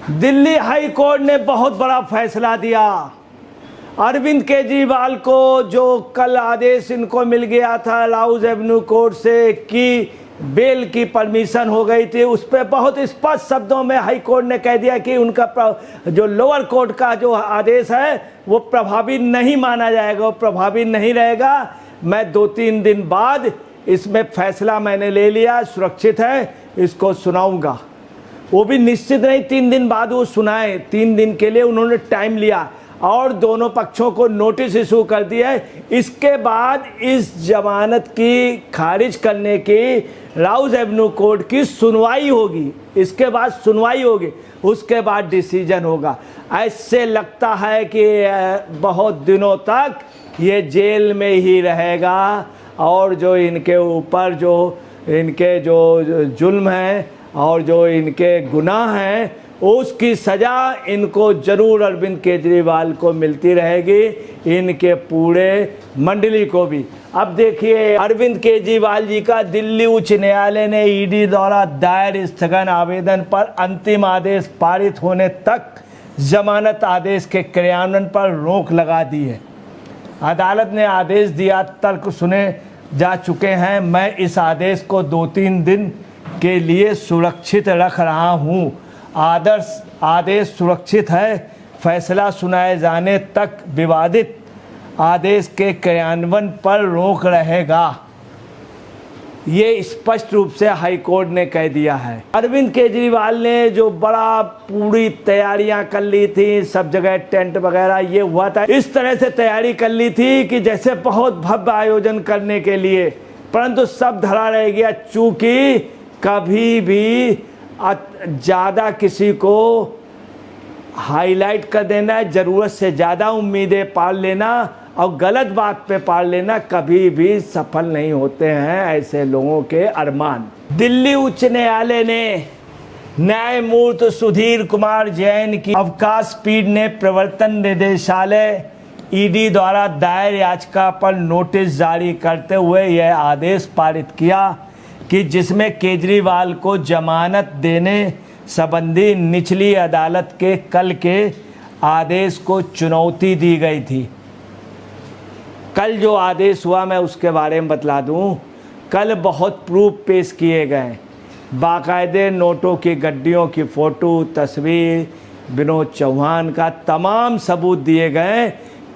Delhi high court ने बहुत बड़ा फैसला दिया। अरविंद केजरीवाल को जो कल आदेश इनको मिल गया था लाहौर एवेन्यू कोर्ट से कि बेल की परमिशन हो गई थी, उस पर बहुत स्पष्ट शब्दों में हाई कोर्ट ने कह दिया कि उनका जो लोअर कोर्ट का जो आदेश है वो प्रभावी नहीं माना जाएगा, वो प्रभावी नहीं रहेगा। मैं 2-3 दिन बाद इसमें फैसला मैंने ले लिया, सुरक्षित है, इसको सुनाऊंगा। वो भी निश्चित नहीं 3 दिन बाद वो सुनाए, 3 दिन के लिए उन्होंने टाइम लिया और दोनों पक्षों को नोटिस इशू कर दिया है। इसके बाद इस जमानत की खारिज करने की लाहौर एवेन्यू कोर्ट की सुनवाई होगी, इसके बाद सुनवाई होगी, उसके बाद डिसीजन होगा। ऐसे लगता है कि बहुत दिनों तक ये जेल में ही रहेगा और जो इनके ऊपर जो इनके जो जुल्म हैं और जो इनके गुनाह हैं उसकी सज़ा इनको ज़रूर अरविंद केजरीवाल को मिलती रहेगी, इनके पूरे मंडली को भी। अब देखिए अरविंद केजरीवाल जी का दिल्ली उच्च न्यायालय ने ईडी द्वारा दायर स्थगन आवेदन पर अंतिम आदेश पारित होने तक जमानत आदेश के क्रियान्वयन पर रोक लगा दी है। अदालत ने आदेश दिया, तर्क सुने जा चुके हैं। मैं इस आदेश को 2-3 दिन के लिए सुरक्षित रख रहा हूं। आदेश सुरक्षित है, फैसला सुनाए जाने तक विवादित आदेश के क्रियान्वयन पर रोक रहेगा। ये स्पष्ट रूप से हाई कोर्ट ने कह दिया है। अरविंद केजरीवाल ने जो बड़ा पूरी तैयारियां कर ली थी, सब जगह टेंट वगैरह ये हुआ था, इस तरह से तैयारी कर ली थी कि जैसे बहुत भव्य आयोजन करने के लिए, परंतु सब धरा रह गया। चूंकि कभी भी ज़्यादा किसी को हाईलाइट कर देना, ज़रूरत से ज़्यादा उम्मीदें पाल लेना और गलत बात पे पाल लेना कभी भी सफल नहीं होते हैं ऐसे लोगों के अरमान। दिल्ली उच्च न्यायालय ने न्यायमूर्ति सुधीर कुमार जैन की अवकाश पीठ ने प्रवर्तन निदेशालय ईडी द्वारा दायर याचिका पर नोटिस जारी करते हुए यह आदेश पारित किया कि जिसमें केजरीवाल को जमानत देने संबंधी निचली अदालत के कल के आदेश को चुनौती दी गई थी। कल जो आदेश हुआ मैं उसके बारे में बतला दूं। कल बहुत प्रूफ पेश किए गए, बाकायदे नोटों की गड्डियों की फ़ोटो, तस्वीर, विनोद चौहान का तमाम सबूत दिए गए।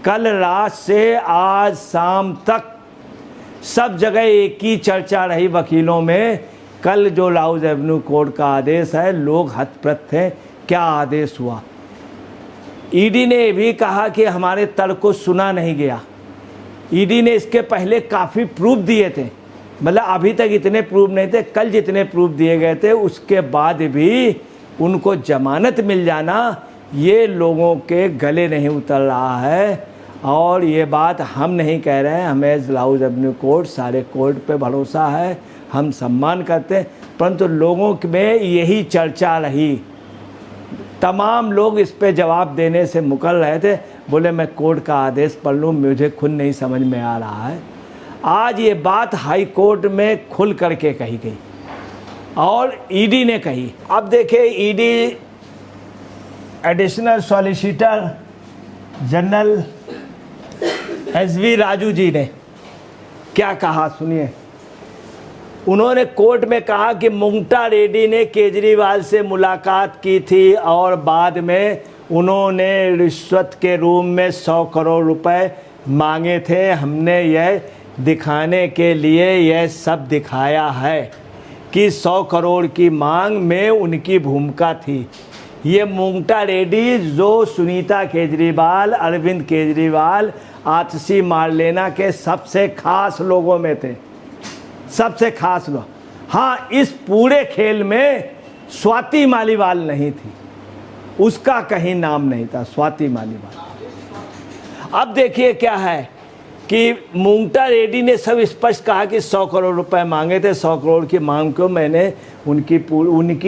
कल रात से आज शाम तक सब जगह एक ही चर्चा रही वकीलों में। कल जो लाहौर एवेन्यू कोर्ट का आदेश है, लोग हतप्रभ थे, क्या आदेश हुआ। ईडी ने ये भी कहा कि हमारे तर्क को सुना नहीं गया। ईडी ने इसके पहले काफ़ी प्रूफ दिए थे, मतलब अभी तक इतने प्रूफ नहीं थे, कल जितने प्रूफ दिए गए थे उसके बाद भी उनको जमानत मिल जाना ये लोगों के गले नहीं उतर रहा है। और ये बात हम नहीं कह रहे हैं, हमें लाहौर एवेन्यू कोर्ट, सारे कोर्ट पे भरोसा है, हम सम्मान करते हैं, परंतु लोगों में यही चर्चा रही। तमाम लोग इस पे जवाब देने से मुकर रहे थे, बोले मैं कोर्ट का आदेश पढ़ लूँ, मुझे खुद नहीं समझ में आ रहा है। आज ये बात हाई कोर्ट में खुल करके कही गई और ईडी ने कही। अब देखिए ED additional solicitor general SV Raju ji ने क्या कहा सुनिए। उन्होंने कोर्ट में कहा कि मुंगटा रेड्डी ने केजरीवाल से मुलाकात की थी और बाद में उन्होंने रिश्वत के रूप में 100 करोड़ रुपए मांगे थे। हमने यह दिखाने के लिए यह सब दिखाया है कि 100 करोड़ की मांग में उनकी भूमिका थी। ये मुंगटा रेड्डी जो सुनीता केजरीवाल, अरविंद केजरीवाल, आतिशी मारलेना के सबसे खास लोगों में थे, सबसे खास लोग। हाँ, इस पूरे खेल में स्वाति मालीवाल नहीं थी, उसका कहीं नाम नहीं था, स्वाति मालीवाल। अब देखिए क्या है कि मुंगटा रेड्डी ने सब स्पष्ट कहा कि 100 करोड़ रुपए मांगे थे, 100 करोड़ की मांग को मैंने उनकी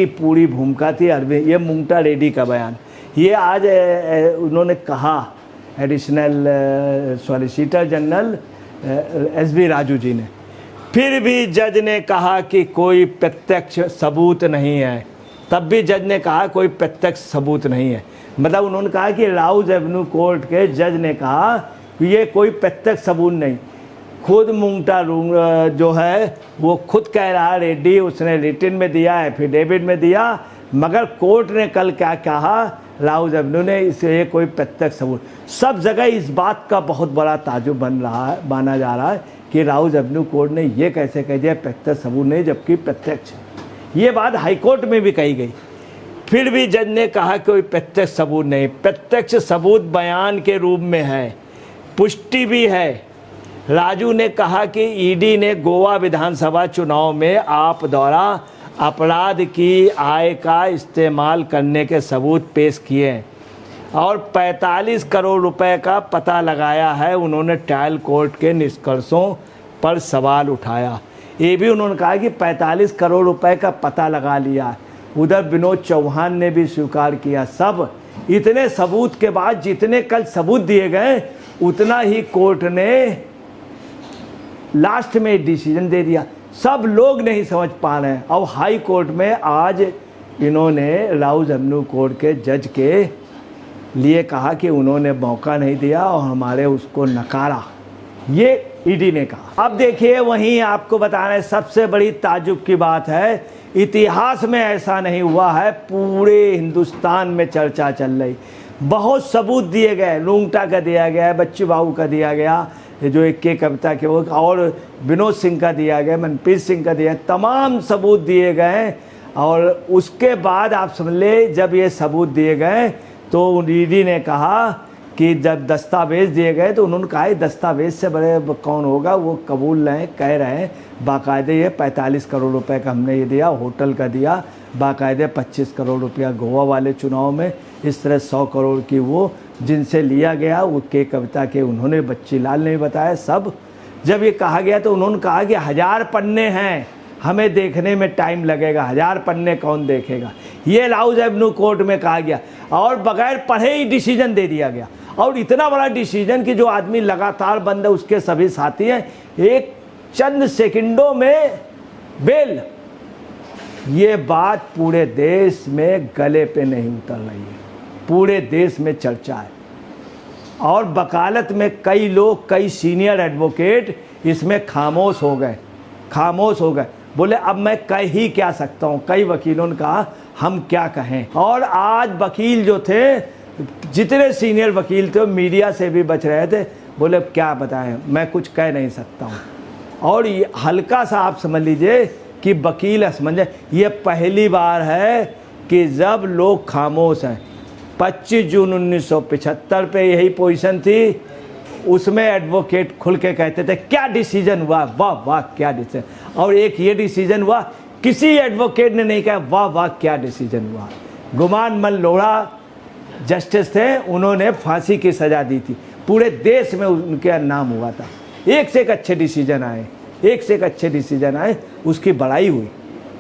पूरी भूमिका थी। अरविंद, ये मुंगटा रेड्डी का बयान, ये आज उन्होंने कहा additional solicitor general SV Raju ji ने। फिर भी जज ने कहा कि कोई प्रत्यक्ष सबूत नहीं है तब भी जज ने कहा कोई प्रत्यक्ष सबूत नहीं है। मतलब उन्होंने कहा कि लाउज एवेन्यू कोर्ट के जज ने कहा कि ये कोई प्रत्यक्ष सबूत नहीं। खुद मुंगटा जो है वो खुद कह रहा, रेड्डी उसने रिटन में दिया, एफिडेविट में दिया, मगर कोर्ट ने कल क्या कहा, लाउज एवेन्यू ने, इसे ये कोई प्रत्यक्ष सबूत। सब जगह इस बात का बहुत बड़ा ताजुब माना जा रहा है कि लाउज एवेन्यू कोर्ट ने ये कैसे कह दिया प्रत्यक्ष सबूत नहीं, जबकि प्रत्यक्ष। ये बात हाईकोर्ट में भी कही गई, फिर भी जज ने कहा कोई प्रत्यक्ष सबूत नहीं। प्रत्यक्ष सबूत बयान के रूप में है, पुष्टि भी है। राजू ने कहा कि ईडी ने गोवा विधानसभा चुनाव में आप द्वारा अपराध की आय का इस्तेमाल करने के सबूत पेश किए और 45 करोड़ रुपए का पता लगाया है। उन्होंने ट्रायल कोर्ट के निष्कर्षों पर सवाल उठाया। ये भी उन्होंने कहा कि 45 करोड़ रुपए का पता लगा लिया। उधर विनोद चौहान ने भी स्वीकार किया। सब इतने सबूत के बाद जितने कल सबूत दिए गए उतना ही कोर्ट ने लास्ट में डिसीजन दे दिया। सब लोग नहीं समझ पा रहे हैं। अब हाई कोर्ट में आज इन्होंने लाउज एवेन्यू कोर्ट के जज के लिए कहा कि उन्होंने मौका नहीं दिया और हमारे उसको नकारा, ये ईडी ने कहा। अब देखिए, वहीं आपको बता रहे हैं सबसे बड़ी ताजुब की बात है, इतिहास में ऐसा नहीं हुआ है। पूरे हिंदुस्तान में चर्चा चल रही, बहुत सबूत दिए गए, रुंगटा का दिया गया, बच्चू बाबू का दिया गया, जो एक के कविता के वो, और विनोद सिंह का दिया गया, मनप्रीत सिंह का दिया, तमाम सबूत दिए गए। और उसके बाद आप समझ ले, जब ये सबूत दिए गए तो ईडी ने कहा कि जब दस्तावेज दिए गए तो उन्होंने कहा दस्तावेज से बड़े कौन होगा, वो कबूल रहे, कह रहे हैं बाकायदे ये 45 करोड़ रुपए का हमने ये दिया, होटल का दिया, बाकायदे 25 करोड़ रुपया गोवा वाले चुनाव में, इस तरह 100 करोड़ की वो जिनसे लिया गया, वो के कविता के उन्होंने, बच्ची लाल ने बताया सब। जब ये कहा गया तो उन्होंने कहा कि 1000 पन्ने हैं, हमें देखने में टाइम लगेगा, 1000 पन्ने कौन देखेगा, ये लाउज एवेन्यू कोर्ट में कहा गया। और बगैर पढ़े ही डिसीजन दे दिया गया। और इतना बड़ा डिसीजन कि जो आदमी लगातार बंद है, उसके सभी साथी हैं, एक चंद सेकंडों में बेल। ये बात पूरे देश में गले पे नहीं उतर रही है, पूरे देश में चर्चा है। और वकालत में कई लोग, कई सीनियर एडवोकेट इसमें खामोश हो गए, बोले अब मैं कह ही क्या सकता हूँ। कई वकीलों ने कहा हम क्या कहें। और आज वकील जो थे, जितने सीनियर वकील थे, मीडिया से भी बच रहे थे, बोले क्या बताएं, मैं कुछ कह नहीं सकता हूँ। और ये हल्का सा आप समझ लीजिए कि वकील समझे, ये पहली बार है कि जब लोग खामोश हैं। 25 जून 1975 पे यही पोजीशन थी, उसमें एडवोकेट खुल के कहते थे क्या डिसीजन हुआ, वाह वाह क्या डिसीजन। और एक ये डिसीजन हुआ, किसी एडवोकेट ने नहीं कहा वाह वाह क्या डिसीजन हुआ। गुमान मन लोढ़ा जस्टिस थे, उन्होंने फांसी की सज़ा दी थी, पूरे देश में उनके नाम हुआ था। एक से एक अच्छे डिसीजन आए, उसकी बड़ाई हुई।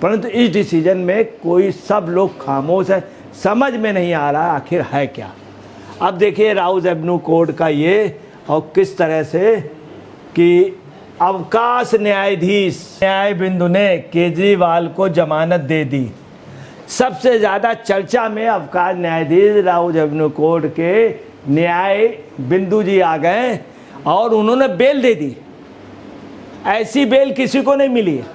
परंतु इस डिसीजन में कोई, सब लोग खामोश है, समझ में नहीं आ रहा आखिर है क्या। अब देखिए लाउज एवेन्यू कोर्ट का ये, और किस तरह से कि अवकाश न्यायाधीश न्यायबिंदु ने केजरीवाल को जमानत दे दी। सबसे ज़्यादा चर्चा में अवकाश न्यायाधीश लाउज एवेन्यू कोर्ट के न्याय बिंदु जी आ गए और उन्होंने बेल दे दी। ऐसी बेल किसी को नहीं मिली है,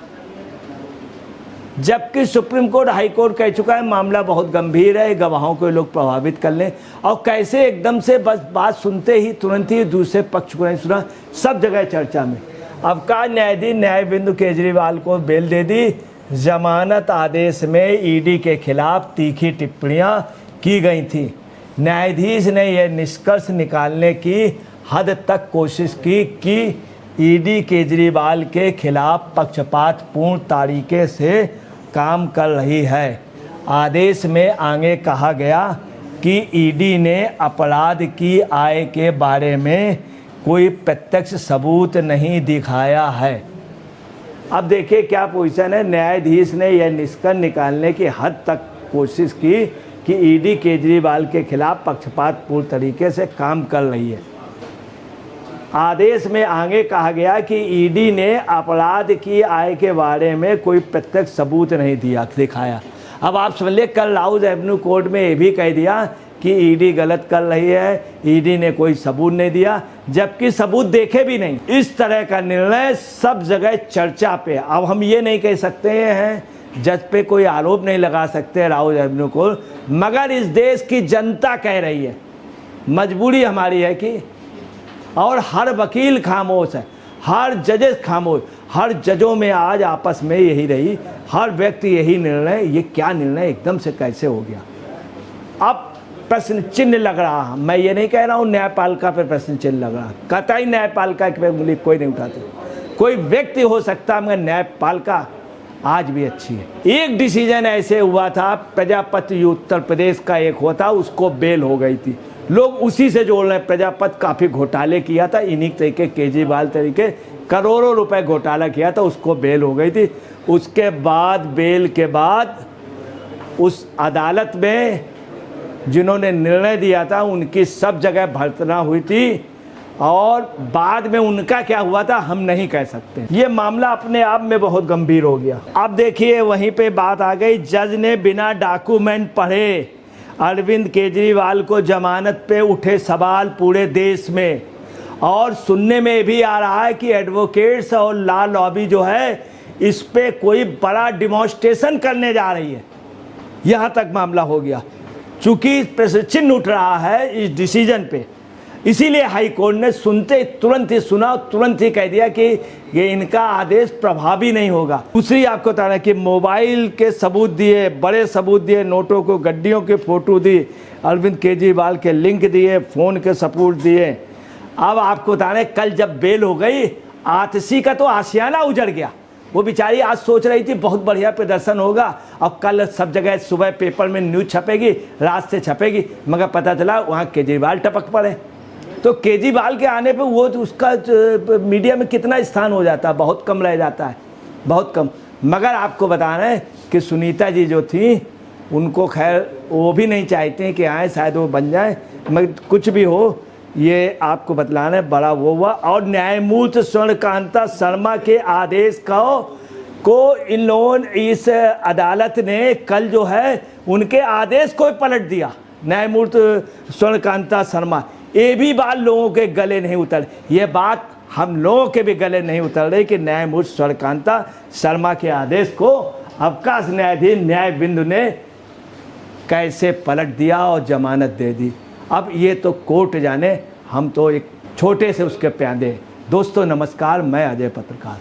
जबकि सुप्रीम कोर्ट, हाई कोर्ट कह चुका है मामला बहुत गंभीर है, गवाहों को लोग प्रभावित कर लें। और कैसे एकदम से बस बात सुनते ही तुरंत ही दूसरे पक्ष को नहीं सुना, सब जगह चर्चा में। अवकाश न्यायाधीश न्यायबिंदु केजरीवाल को बेल दे दी। जमानत आदेश में ईडी के खिलाफ तीखी टिप्पणियां की गई थी। न्यायाधीश ने यह निष्कर्ष निकालने की हद तक कोशिश की कि ईडी केजरीवाल के खिलाफ पक्षपातपूर्ण तरीके से काम कर रही है। आदेश में आगे कहा गया कि ईडी ने अपराध की आय के बारे में कोई प्रत्यक्ष सबूत नहीं दिखाया है। अब देखिए क्या पोजीशन है। न्यायाधीश ने यह निष्कर्ष निकालने की हद तक कोशिश की कि ईडी केजरीवाल के खिलाफ पक्षपातपूर्ण तरीके से काम कर रही है। आदेश में आगे कहा गया कि ईडी ने अपराध की आय के बारे में कोई प्रत्यक्ष सबूत नहीं दिखाया। अब आप समझ लिए कल लाहौल एवेन्यू कोर्ट में ये भी कह दिया कि ईडी गलत कर रही है, ईडी ने कोई सबूत नहीं दिया, जबकि सबूत देखे भी नहीं। इस तरह का निर्णय सब जगह चर्चा पे। अब हम ये नहीं कह सकते हैं, जज पे कोई आरोप नहीं लगा सकते लाहौल एवेन्यू को, मगर इस देश की जनता कह रही है, मजबूरी हमारी है कि, और हर वकील खामोश है, हर जजेस खामोश, हर जजों में आज आपस में यही रही, हर व्यक्ति यही निर्णय, ये क्या निर्णय एकदम से कैसे हो गया। अब प्रश्न चिन्ह लग रहा, मैं ये नहीं कह रहा हूँ न्यायपालिका पे प्रश्न चिन्ह लग रहा, कतई न्यायपालिका पे उंगली कोई नहीं उठाते। कोई व्यक्ति हो सकता मगर न्यायपालिका आज भी अच्छी है। एक डिसीजन ऐसे हुआ था, प्रजापति उत्तर प्रदेश का एक होता, उसको बेल हो गई थी, लोग उसी से जोड़ रहे हैं। प्रजापति काफ़ी घोटाले किया था, इन्हीं तरीके केजरीवाल तरीके करोड़ों रुपए घोटाला किया था, उसको बेल हो गई थी। उसके बाद बेल के बाद उस अदालत में जिन्होंने निर्णय दिया था उनकी सब जगह भर्त्सना हुई थी, और बाद में उनका क्या हुआ था हम नहीं कह सकते। ये मामला अपने आप में बहुत गंभीर हो गया। अब देखिए वहीं पे बात आ गई, जज ने बिना डॉक्यूमेंट पढ़े अरविंद केजरीवाल को जमानत पे उठे सवाल पूरे देश में, और सुनने में भी आ रहा है कि एडवोकेट्स और लॉ लॉबी जो है इस पे कोई बड़ा डिमॉन्स्ट्रेशन करने जा रही है। यहाँ तक मामला हो गया, चूंकि प्रश्न चिन्ह उठ रहा है इस डिसीजन पे, इसीलिए हाई कोर्ट ने सुनते तुरंत ही सुना, तुरंत ही कह दिया कि ये इनका आदेश प्रभावी नहीं होगा। दूसरी आपको बता रहे कि मोबाइल के सबूत दिए, बड़े सबूत दिए, नोटों को गड्डियों के फोटो दी, अरविंद केजरीवाल के लिंक दिए, फ़ोन के सबूत दिए। अब आपको बता रहे कल जब बेल हो गई, आतिशी का तो आशियाना उजड़ गया। वो बेचारी आज सोच रही थी बहुत बढ़िया प्रदर्शन होगा, अब कल सब जगह सुबह पेपर में न्यूज़ छपेगी, रात से छपेगी, मगर पता चला वहाँ केजरीवाल टपक पड़े। तो केजरीवाल के आने पे वो तो उसका मीडिया में कितना स्थान हो जाता है, बहुत कम रह जाता है, बहुत कम। मगर आपको बता रहे हैं कि सुनीता जी जो थी उनको खैर वो भी नहीं चाहते कि आए, शायद वो बन जाए, मगर कुछ भी हो ये आपको बतलाना है बड़ा वो हुआ। और न्यायमूर्ति स्वर्णकांता शर्मा के आदेश को इन लोगों इस अदालत ने कल जो है उनके आदेश को पलट दिया। न्यायमूर्ति स्वर्णकांता शर्मा, ये भी बात लोगों के गले नहीं उतर, ये बात हम लोगों के भी गले नहीं उतर रही कि न्यायमूर्ति स्वर्णकांता शर्मा के आदेश को अवकाश न्यायाधीश न्यायबिंदु ने कैसे पलट दिया और जमानत दे दी। अब ये तो कोर्ट जाने, हम तो एक छोटे से उसके प्यादे। दोस्तों नमस्कार, मैं अजय पत्रकार।